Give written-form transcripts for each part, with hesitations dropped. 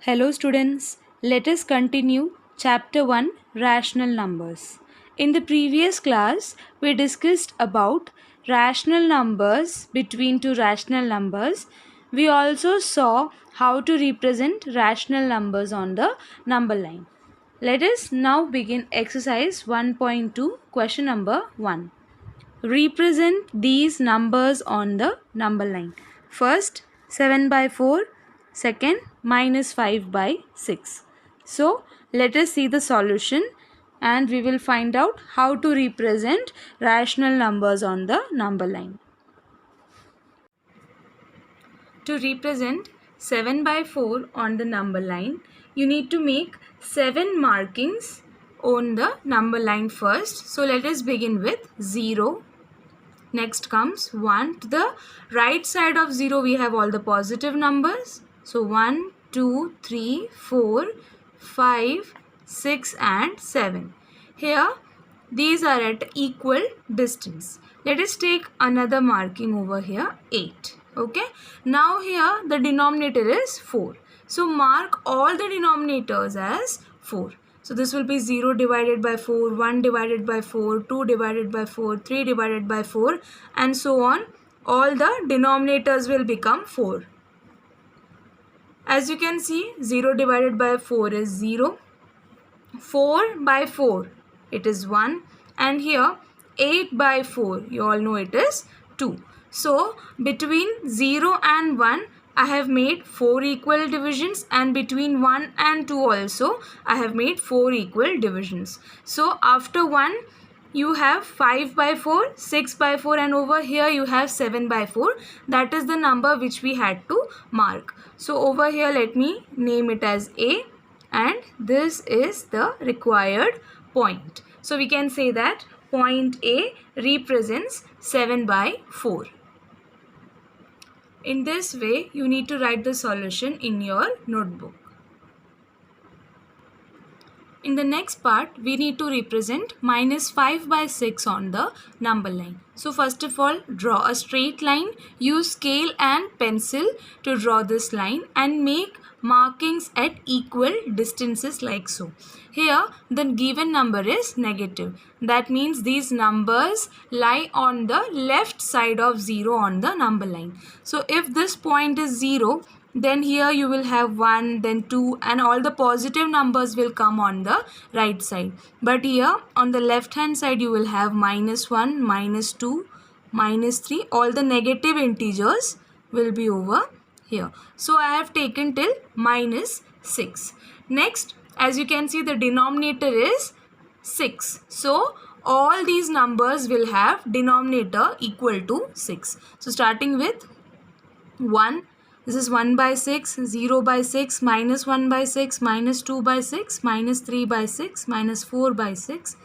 Hello students, let us continue chapter 1 rational numbers. In the previous class, we discussed about rational numbers between two rational numbers. We also saw how to represent rational numbers on the number line. Let us now begin exercise 1.2 question number 1. Represent these numbers on the number line. First, 7 by 4. Second, minus 5 by 6. So, let us see the solution and we will find out how to represent rational numbers on the number line. To represent 7 by 4 on the number line, you need to make 7 markings on the number line first. So, let us begin with 0. Next comes 1. To the right side of 0, we have all the positive numbers. So 1, 2, 3, 4, 5, 6 and 7. Here, these are at equal distance. Let us take another marking over here, 8. Okay. Now here, the denominator is 4. So mark all the denominators as 4. So this will be 0 divided by 4, 1 divided by 4, 2 divided by 4, 3 divided by 4 and so on. All the denominators will become 4. As you can see, 0 divided by 4 is 0. 4 by 4, it is 1. And here, 8 by 4, you all know it is 2. So, between 0 and 1, I have made 4 equal divisions, and between 1 and 2 also I have made 4 equal divisions. So after 1 you have 5 by 4, 6 by 4 and over here you have 7 by 4. That is the number which we had to mark. So over here let me name it as A and this is the required point. So we can say that point A represents 7 by 4. In this way, you need to write the solution in your notebook. In the next part, we need to represent minus 5 by 6 on the number line. So first of all, draw a straight line. Use scale and pencil to draw this line and make markings at equal distances like so. Here, the given number is negative. That means these numbers lie on the left side of 0 on the number line. So if this point is 0, then here you will have 1, then 2 and all the positive numbers will come on the right side. But here on the left hand side you will have minus 1, minus 2, minus 3. All the negative integers will be over here. So I have taken till minus 6. Next, as you can see, the denominator is 6. So all these numbers will have denominator equal to 6. So starting with 1. This is 1 by 6, 0 by 6, minus 1 by 6, minus 2 by 6, minus 3 by 6, minus 4 by 6,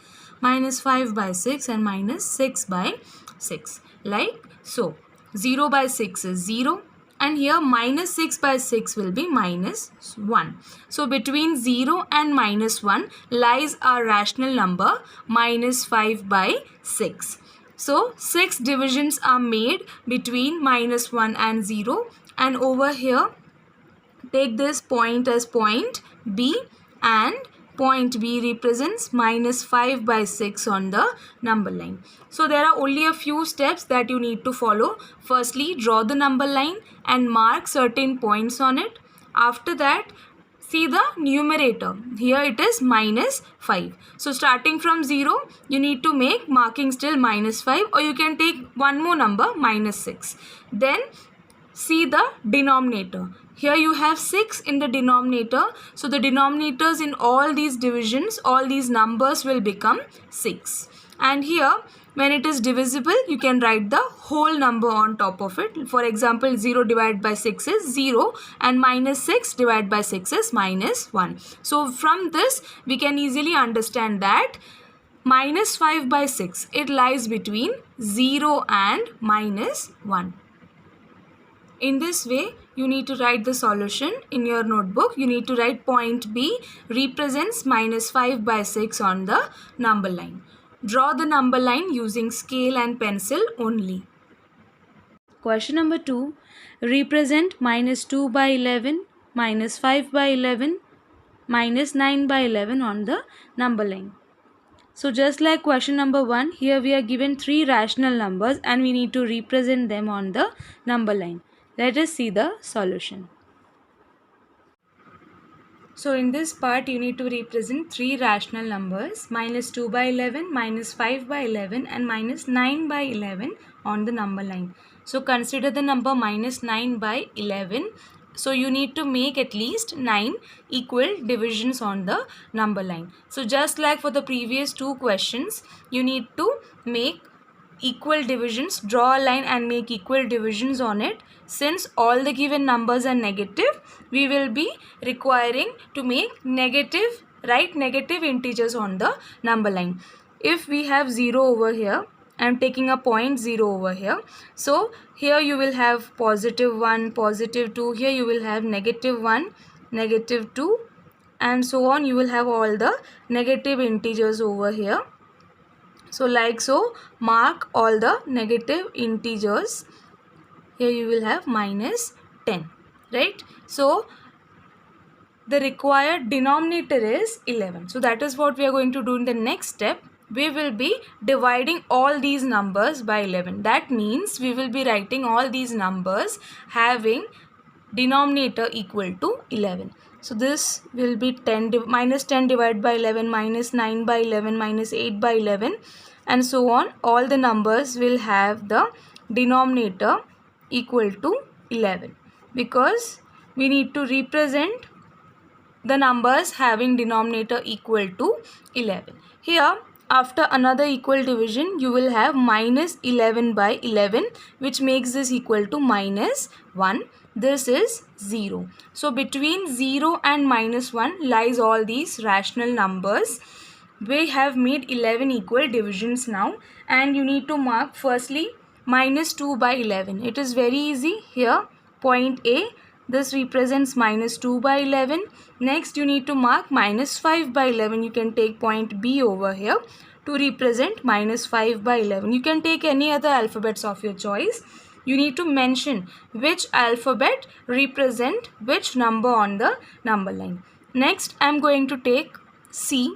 minus 5 by 6 and minus 6 by 6. Like so. 0 by 6 is 0 and here minus 6 by 6 will be minus 1. So between 0 and minus 1 lies our rational number minus 5 by 6. So 6 divisions are made between minus 1 and 0. And over here, take this point as point B and point B represents minus 5 by 6 on the number line. So there are only a few steps that you need to follow. Firstly, draw the number line and mark certain points on it. After that, see the numerator. Here it is minus 5. So starting from 0, you need to make markings till minus 5 or you can take one more number, minus 6. Then see the denominator. Here you have 6 in the denominator. So the denominators in all these divisions, all these numbers will become 6. And here when it is divisible, you can write the whole number on top of it. For example, 0 divided by 6 is 0 and minus 6 divided by 6 is minus 1. So from this, we can easily understand that minus 5 by 6, it lies between 0 and minus 1. In this way, you need to write the solution in your notebook. You need to write point B represents minus 5 by 6 on the number line. Draw the number line using scale and pencil only. Question number 2. Represent minus 2 by 11 minus 5 by 11, minus 9 by 11 on the number line. So just like question number 1, here we are given 3 rational numbers and we need to represent them on the number line. Let us see the solution. So in this part you need to represent 3 rational numbers, minus 2 by 11, minus 5 by 11 and minus 9 by 11 on the number line. So consider the number minus 9 by 11. So you need to make at least 9 equal divisions on the number line. So just like for the previous 2 questions, you need to make equal divisions, draw a line and make equal divisions on it. Since all the given numbers are negative, we will be requiring to make negative, write negative integers on the number line. If we have 0 over here, I am taking a point 0 over here. So here you will have positive 1, positive 2, here you will have negative 1, negative 2 and so on. You will have all the negative integers over here. So like so, mark all the negative integers. Here you will have minus 10, right? So the required denominator is 11. So that is what we are going to do in the next step. We will be dividing all these numbers by 11. That means we will be writing all these numbers having denominator equal to 11. So this will be minus 10 divided by 11, minus 9 by 11, minus 8 by 11 and so on. All the numbers will have the denominator equal to 11 because we need to represent the numbers having denominator equal to 11. Here after another equal division you will have minus 11 by 11 which makes this equal to minus 1. This is 0. So between 0 and minus 1 lies all these rational numbers. We have made 11 equal divisions now and you need to mark firstly minus 2 by 11. It is very easy. Here point A, this represents minus 2 by 11. Next you need to mark minus 5 by 11. You can take point B over here to represent minus 5 by 11. You can take any other alphabets of your choice. You need to mention which alphabet represent which number on the number line. Next I am going to take C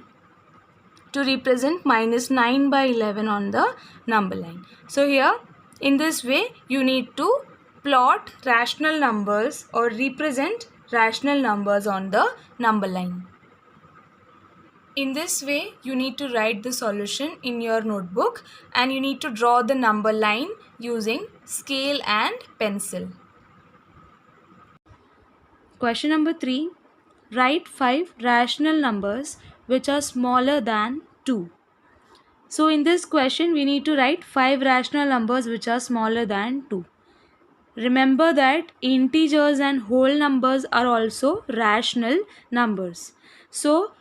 to represent minus 9 by 11 on the number line. So here in this way you need to plot rational numbers or represent rational numbers on the number line. In this way you need to write the solution in your notebook and you need to draw the number line using scale and pencil. Question number 3. Write 5 rational numbers which are smaller than 2. So in this question we need to write 5 rational numbers which are smaller than 2. Remember that integers and whole numbers are also rational numbers. So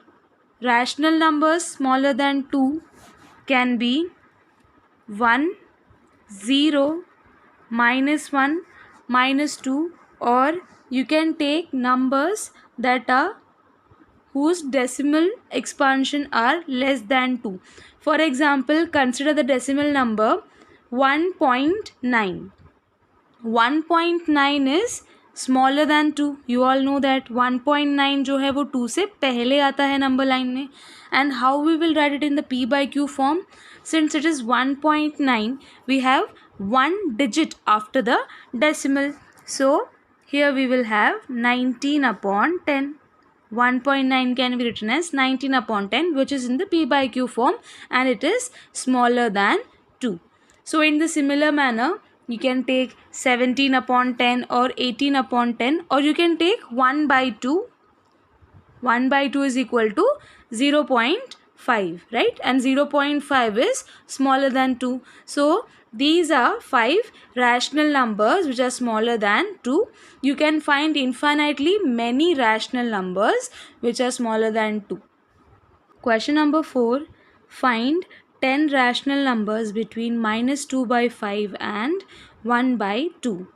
rational numbers smaller than 2 can be 1, 0, minus 1, minus 2, or you can take numbers that are whose decimal expansion are less than 2. For example, consider the decimal number 1.9. 1.9 is smaller than 2. You all know that 1.9 जो है वो 2 से पहले आता है number line में. And how we will write it in the P by Q form? Since it is 1.9, we have one digit after the decimal. So here we will have 19 upon 10. 1.9 can be written as 19 upon 10 which is in the P by Q form and it is smaller than 2. So in the similar manner you can take 17 upon 10 or 18 upon 10 or you can take 1 by 2. 1 by 2 is equal to 0.5, right? And 0.5 is smaller than 2. So these are 5 rational numbers which are smaller than 2. You can find infinitely many rational numbers which are smaller than 2. Question number 4. Find 10 rational numbers between minus 2 by 5 and 1 by 2.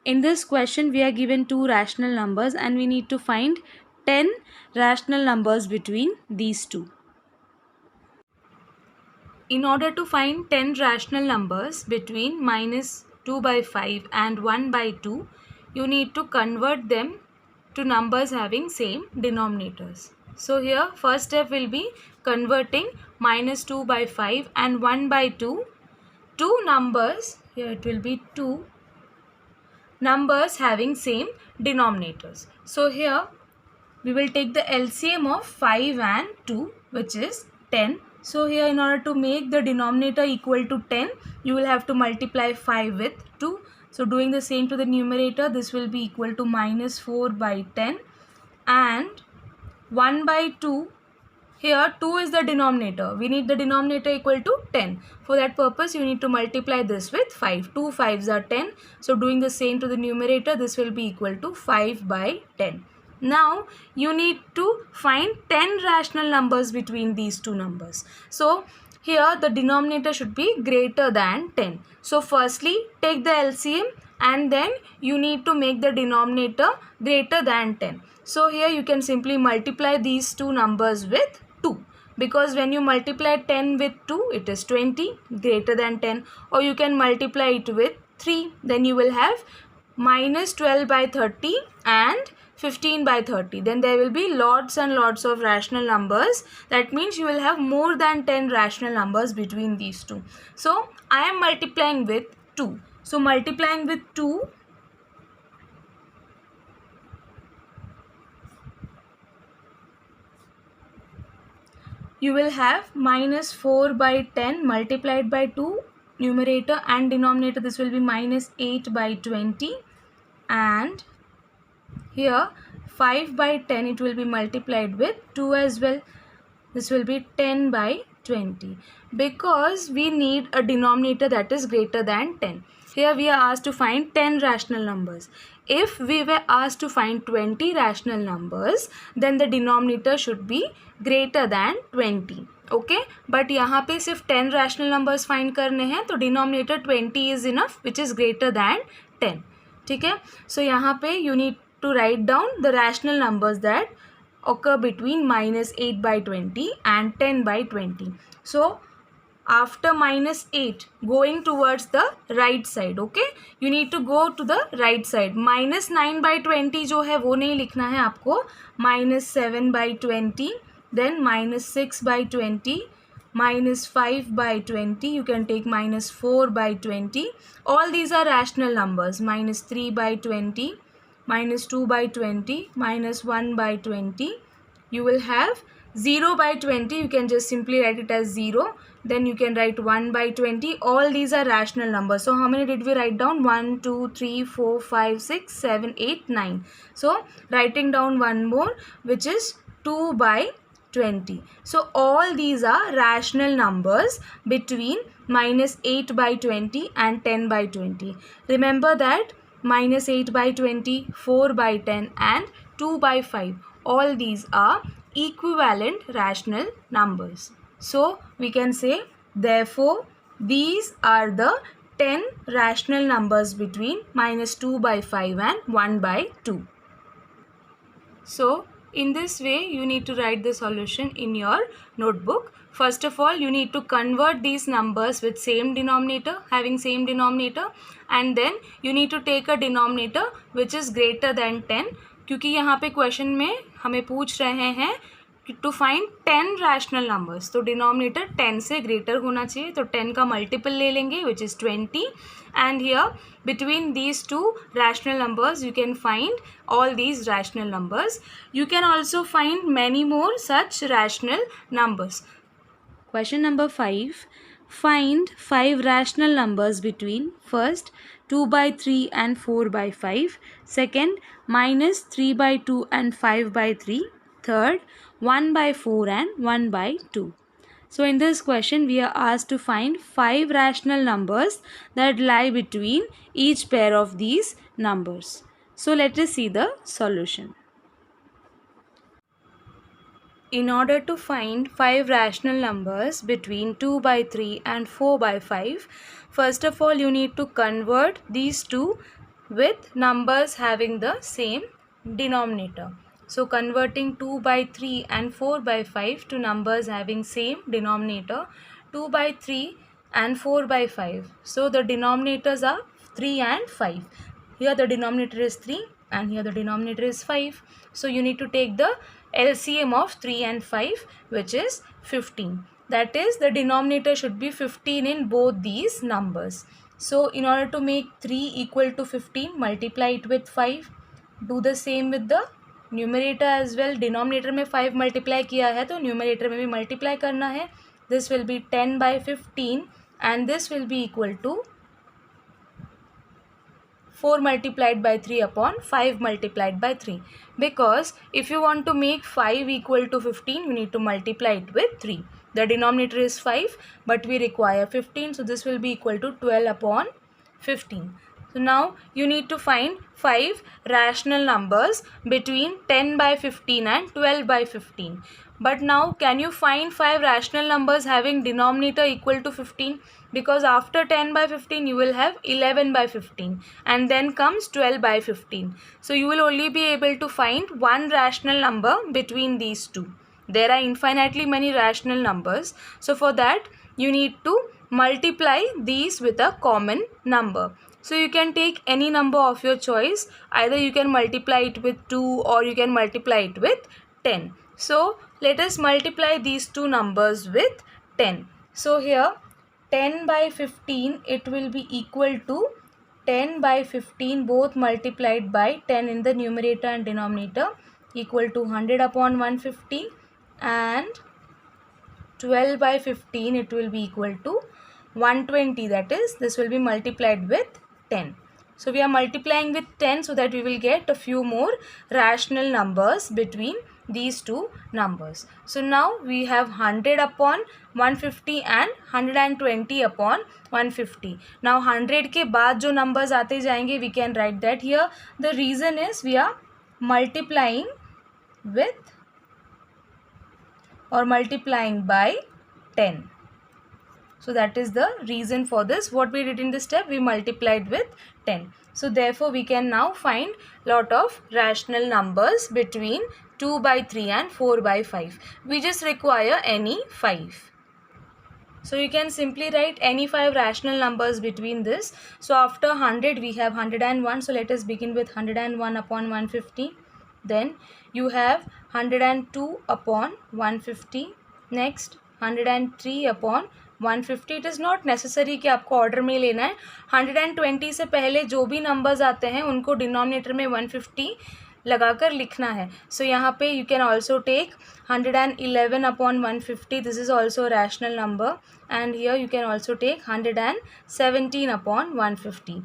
In this question we are given 2 rational numbers and we need to find 10 rational numbers between these two. In order to find 10 rational numbers between minus 2 by 5 and 1 by 2, you need to convert them to numbers having same denominators. So here first step will be converting minus 2 by 5 and 1 by 2 to numbers. Here it will be 2 numbers having same denominators. So here we will take the LCM of 5 and 2, which is 10. So here in order to make the denominator equal to 10, you will have to multiply 5 with 2. So doing the same to the numerator, this will be equal to minus 4 by 10 and 1 by 2. Here 2 is the denominator. We need the denominator equal to 10. For that purpose, you need to multiply this with 5. 2 5s are 10. So doing the same to the numerator, this will be equal to 5 by 10. Now you need to find 10 rational numbers between these two numbers. So here the denominator should be greater than 10. So firstly take the LCM and then you need to make the denominator greater than 10. So here you can simply multiply these two numbers with 2. Because when you multiply 10 with 2, it is 20 greater than 10. Or you can multiply it with 3. Then you will have minus 12 by 30 and 15 by 30. Then there will be lots and lots of rational numbers. That means you will have more than 10 rational numbers between these two. So I am multiplying with 2. So multiplying with 2, you will have minus 4 by 10 multiplied by 2, numerator and denominator, this will be minus 8 by 20, and here 5 by 10 it will be multiplied with 2 as well. This will be 10 by 20 because we need a denominator that is greater than 10. Here we are asked to find 10 rational numbers. If we were asked to find 20 rational numbers, then the denominator should be greater than 20. Okay, but यहाँ पे सिर्फ 10 rational numbers find करने हैं, तो denominator 20 is enough, which is greater than 10. ठीक है, so यहाँ पे you need to write down the rational numbers that occur between minus 8 by 20 and 10 by 20. So after minus 8 going towards the right side, okay, you need to go to the right side. minus 9 by 20 जो है वो नहीं लिखना है आपको, minus 7 by 20, then minus 6 by 20, minus 5 by 20, you can take minus 4 by 20. All these are rational numbers. Minus 3 by 20, minus 2 by 20, minus 1 by 20. You will have 0 by 20, you can just simply write it as 0. Then you can write 1 by 20. All these are rational numbers. So how many did we write down? 1, 2, 3, 4, 5, 6, 7, 8, 9. So writing down one more, which is 2 by 20. So all these are rational numbers between minus 8 by 20 and 10 by 20. Remember that minus 8 by 20, 4 by 10 and 2 by 5. All these are equivalent rational numbers. So we can say, therefore, these are the 10 rational numbers between minus 2 by 5 and 1 by 2. So in this way, you need to write the solution in your notebook. First of all, you need to convert these numbers with same denominator, having same denominator, and then you need to take a denominator which is greater than 10. क्योंकि यहाँ पे question में हमें पूछ रहे हैं to find 10 rational numbers, तो denominator 10 से greater होना चाहिए, तो 10 का multiple ले लेंगे which is 20, and here between these two rational numbers you can find all these rational numbers. You can also find many more such rational numbers. Question number 5. Find 5 rational numbers between first 2 by 3 and 4 by 5, second minus 3 by 2 and 5 by 3, third 1 by 4 and 1 by 2. So in this question we are asked to find 5 rational numbers that lie between each pair of these numbers. So let us see the solution. In order to find 5 rational numbers between 2 by 3 and 4 by 5, first of all you need to convert these two with numbers having the same denominator. So converting 2 by 3 and 4 by 5 to numbers having same denominator, 2 by 3 and 4 by 5. So the denominators are 3 and 5. Here the denominator is 3 and here the denominator is 5. So you need to take the LCM of 3 and 5, which is 15. That is, the denominator should be 15 in both these numbers. So in order to make 3 equal to 15, multiply it with 5. Do the same with the numerator as well. Denominator में 5 multiply किया है तो numerator में भी multiply करना है. This will be 10/15 and this will be equal to 4 multiplied by 3 upon 5 multiplied by 3, because if you want to make 5 equal to 15, you need to multiply it with 3. The denominator is 5 but we require 15, so this will be equal to 12 upon 15. So now you need to find 5 rational numbers between 10/15 and 12/15. But now can you find 5 rational numbers having denominator equal to 15? Because after 10/15 you will have 11/15 and then comes 12/15. So you will only be able to find one rational number between these two. There are infinitely many rational numbers. So for that you need to multiply these with a common number. So you can take any number of your choice. Either you can multiply it with 2 or you can multiply it with 10. So let us multiply these two numbers with 10. So here 10/15, it will be equal to 10/15 both multiplied by 10 in the numerator and denominator, equal to 100 upon 150, and 12/15 it will be equal to 120. That is, this will be multiplied with 10. So we are multiplying with 10 so that we will get a few more rational numbers between these two numbers. So now we have 100 upon 150 and 120 upon 150. Now 100 के बाद जो numbers आते जाएंगे, we can write that here. The reason is we are multiplying with or multiplying by 10. So that is the reason for this. What we did in this step, we multiplied with 10. So therefore we can now find lot of rational numbers between 2/3 and 4/5. We just require any 5. So you can simply write any 5 rational numbers between this. So after 100 we have 101. So let us begin with 101 upon 150. Then you have 102 upon 150. Next 103 upon 150. It is not necessary कि आपको order में लेना है. 120 से पहले जो भी numbers आते हैं उनको डिनोमिनेटर में 150 लगाकर लिखना है. सो यहाँ पे you can also take 111 upon 150. This is also rational number. And here you can also take 117 upon 150.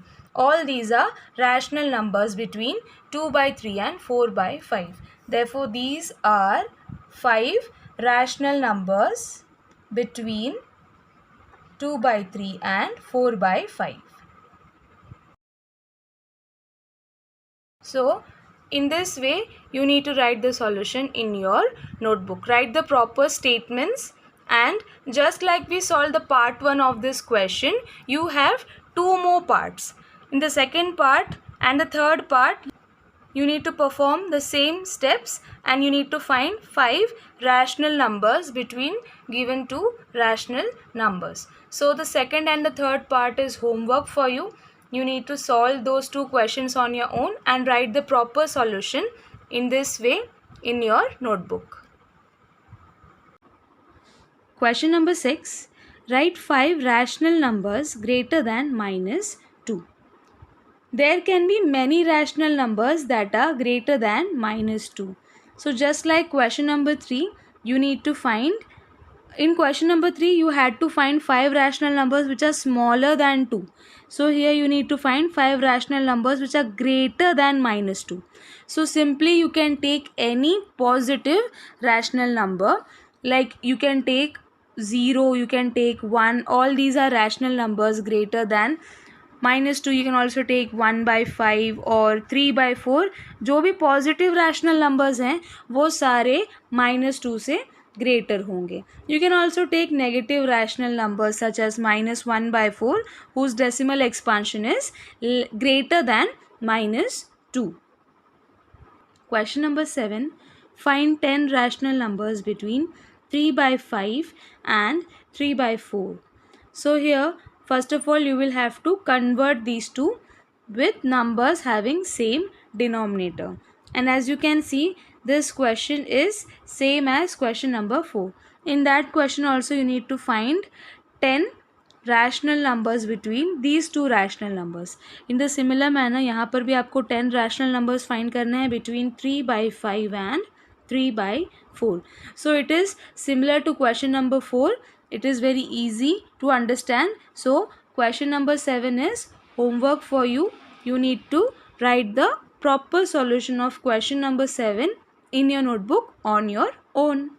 All these are rational numbers between 2/3 and 4/5. Therefore, these are 5 rational numbers between 2/3 and 4/5. So in this way you need to write the solution in your notebook. Write the proper statements, and just like we solved the part 1 of this question, you have 2 more parts. In the second part and the third part, you need to perform the same steps and you need to find 5 rational numbers between given 2 rational numbers. So the second and the third part is homework for you. You need to solve those 2 questions on your own and write the proper solution in this way in your notebook. Question number 6. Write 5 rational numbers greater than -2. There can be many rational numbers that are greater than -2. So just like question number 3, you need to find, in question number 3 you had to find 5 rational numbers which are smaller than 2. So here you need to find 5 rational numbers which are greater than -2. So simply you can take any positive rational number, like you can take 0, you can take 1. All these are rational numbers greater than -2. You can also take 1/5 और 3/4. जो भी positive rational numbers हैं वो सारे -2 से greater होंगे. You can also take negative rational numbers such as -1/4 whose decimal expansion is greater than -2. Question number 7. Find 10 rational numbers between 3/5 and 3/4. So here first of all you will have to convert these two with numbers having same denominator. And as you can see, this question is same as question number 4. In that question also you need to find 10 rational numbers between these two rational numbers. In the similar manner यहाँ पर भी आपको 10 rational numbers find करना है between 3/5 and 3/4. So it is similar to question number 4. It is very easy to understand. So question number 7 is homework for you. You need to write the proper solution of question number 7 in your notebook on your own.